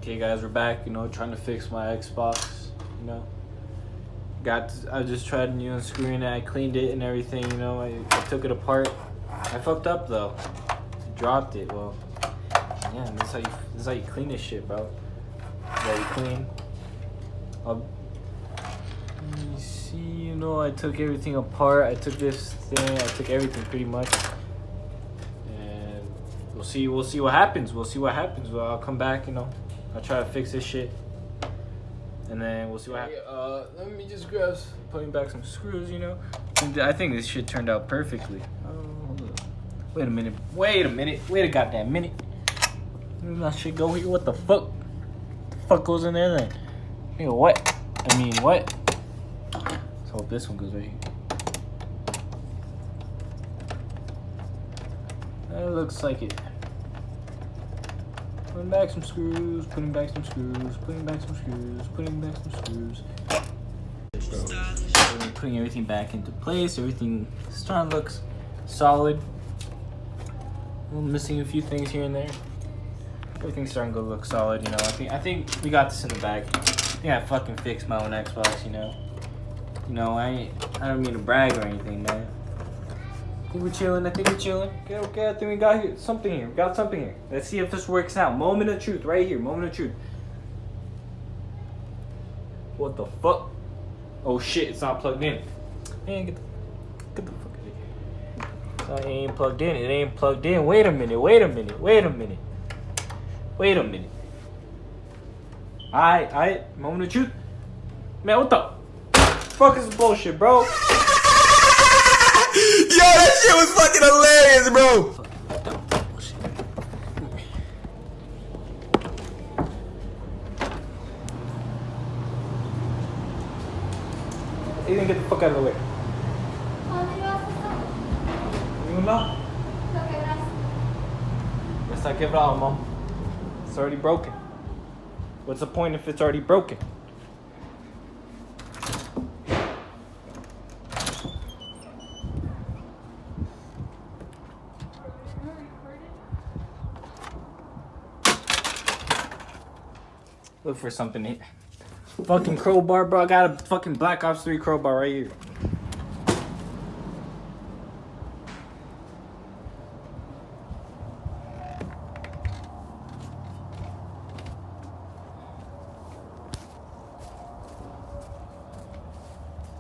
Okay, guys, we're back. You know, trying to fix my Xbox. You know, I just tried unscrewing it. I cleaned it and everything. You know, I took it apart. I fucked up though. Dropped it. Well, yeah. This is how you clean this shit, bro. This is how you clean. Let me see. You know, I took everything apart. I took this thing. I took everything pretty much. And we'll see what happens. Well, I'll come back. You know. I'll try to fix this shit, and then we'll see what happens. Let me just grab, putting back some screws, you know. I think this shit turned out perfectly. Hold up. Wait a minute. Wait a goddamn minute. Where did that shit go here? What the fuck? What the fuck goes in there then? Nigga, what? I mean, what? Let's hope this one goes right here. That looks like it. Putting back some screws, putting back some screws, putting back some screws, putting back some screws. Putting everything back into place. Everything starting to look solid. I'm missing a few things here and there. Everything's starting to look solid, you know. I think we got this in the bag. I think I fucking fixed my own Xbox, you know. You know, I don't mean to brag or anything, man. I think we're chilling. Okay, I think we got something here. Let's see if this works out. Moment of truth right here. Moment of truth. What the fuck? Oh shit, it's not plugged in. Man, get the fuck out of here. It ain't plugged in. Wait a minute. Alright, moment of truth. Man, what the fuck is this bullshit, bro? Yo, that shit was fucking hilarious, bro. You didn't get the fuck out of the way. No. Está quebrado, mom. It's already broken. What's the point if it's already broken? Look for something here. Fucking crowbar, bro. I got a fucking Black Ops 3 crowbar right here.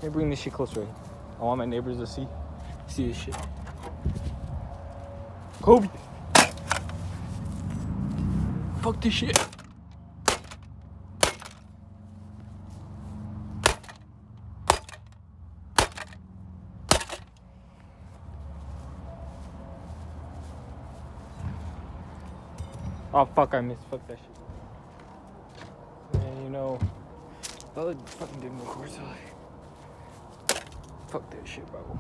Let me bring this shit closer. I want my neighbors to see this shit. Kobe. Fuck this shit. Oh fuck, I missed. Fuck that shit. Man, you know, that would fucking didn't record, so fuck that shit, bro.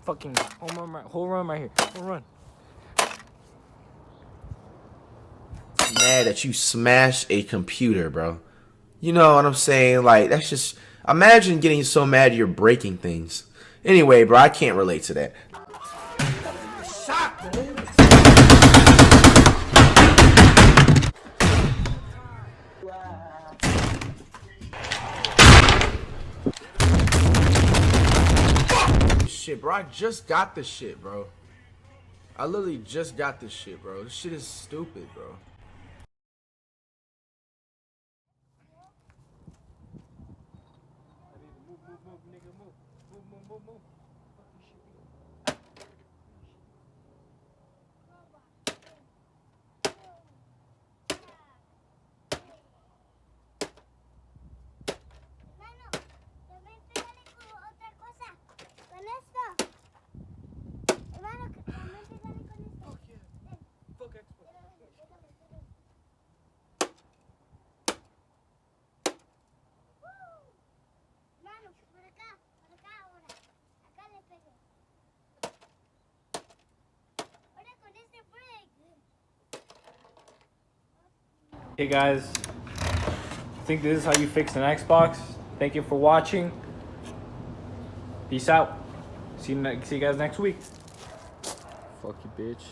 Fucking whole run right here. Whole run. Mad that you smashed a computer, bro. You know what I'm saying? Like, that's just... Imagine getting so mad you're breaking things. Anyway, bro, I can't relate to that. Shit, bro, I just got this shit, bro. I literally just got this shit, bro. This shit is stupid, bro. Hey guys, I think this is how you fix an Xbox. Thank you for watching. Peace out. See you guys next week. Fuck you, bitch.